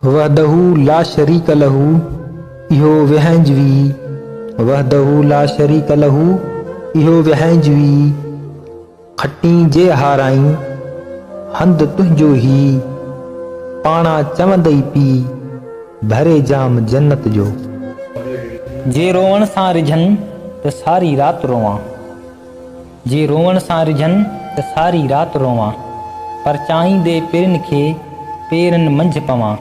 वहदहू ला शरीक लहू इहो विहंजवी। वहदहू ला शरीक लहू इहो विहंजवी। खटी जे हाराई हंद तुंहिंजो ही। पाणा चवंदई पी भरे जाम जन्नत जो। जे रोवण सां रिझनि त सारी राति रोवां। जे रोवण सां रिझनि त सारी राति रोवां। पर चाहींदे पेरनि खे पेरनि मंझि पवां।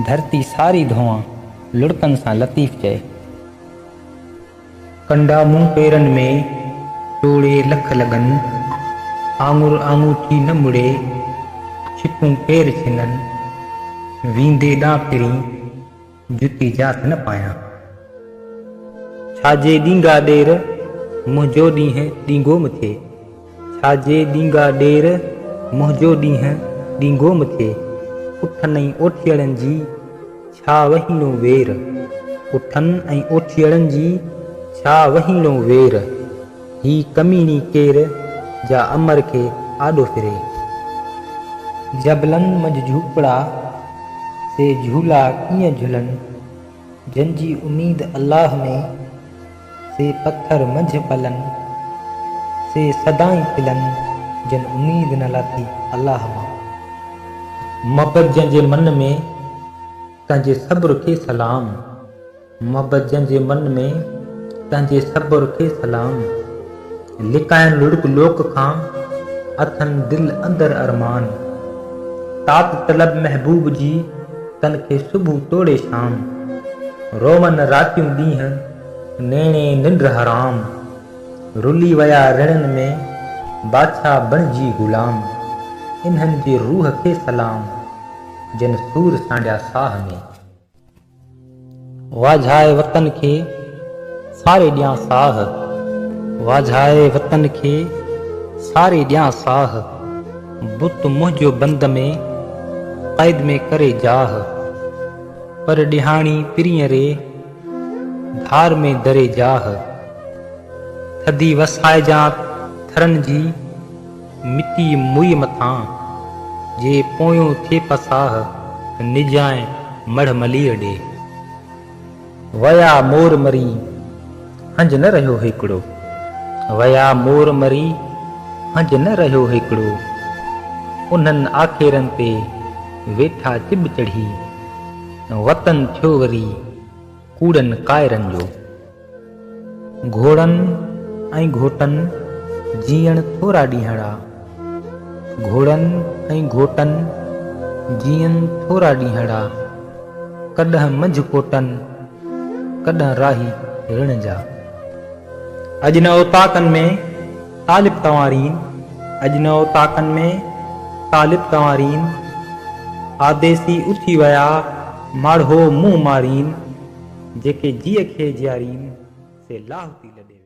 धरती सारी धोवां लुड़कनि सां लतीफ़ चए। कंडा मूं पेरनि में टोड़े लख लॻनि। आङुर आङूठी न मुड़े छिपूं पेर छिननि। वींदे ॾांहुं फिरी जुती जात न पायां। छाजे ॾींगा ॾेर मुंहिंजो ॾींहुं ॾींगो मथे। छाजे ॾींगा ॾेर मुंहिंजो ॾींहुं ॾींगो मथे। उठनि ऐं ओठियड़नि जी छा वहीनो वेर। उठनि ऐं ओठियड़नि जी छा वहीनो वेर। ही कमीणी केर जा अमर खे आॾो फिरे। जबलनि मंझि झूपड़ा से झूला कीअं झुलनि। जंहिंजी उम्मीद अल्लाह में से पत्थर मंझि पलनि। से सदाई खिलनि जन उम्मीद न लाथी अल्लाह मां। मोहब्बत जंहिंजे मन में तंहिंजे सब्र खे सलाम। मोहब्बत जंहिंजे मन में तंहिंजे सब्र खे सलाम। लिकाइण लुड़क लोक खां अथनि दिल अंदर अरमान। तात तलब महबूब जी तन खे सुबुह तोड़े शाम। रोवन रातियूं ॾींहं नेणे निंड हराम। रुली विया रिणनि में बादशाह बणिजी गुलाम। इन्हनि जे रूह खे सलाम जिन सूर सांडिया साह में। वाझाए वतन खे सारे ॾियां साह। वाझाए वतन खे सारे ॾियां साह। बुत मुंहिंजो बंद में क़ैद में करे जाह। पर ॾिहाणी पिरीअ रे धार में दरे जाह। थदी वसाइजां थरनि जी मिटी मुई मथां। जे पोयों थिए पसाह निजाए मढ़ मलीअ ॾे। वया मोर मरी हंज न रहियो हिकिड़ो। वया मोर मरी हंज न रहियो हिकिड़ो। उन्हनि आखेरनि ते वेठा चिब चढ़ी। वतन थियो वरी कूड़नि काइरनि जो। घोड़नि ऐं घोटनि जीअण थोरा ॾींहड़ा। घोड़नि ऐं घोटनि जीअन थोरा ॾींहड़ा। कॾहिं मंझि कोटनि कॾहिं राही ऋण जा। अॼु न उताकनि में तालिब तवारीन। अॼु न उताकनि में तालिब तवारीन। आदेसी उथी विया माढ़ो मुंहुं मारीन। जेके जीअ खे जियारीन से लाह थी लॾे।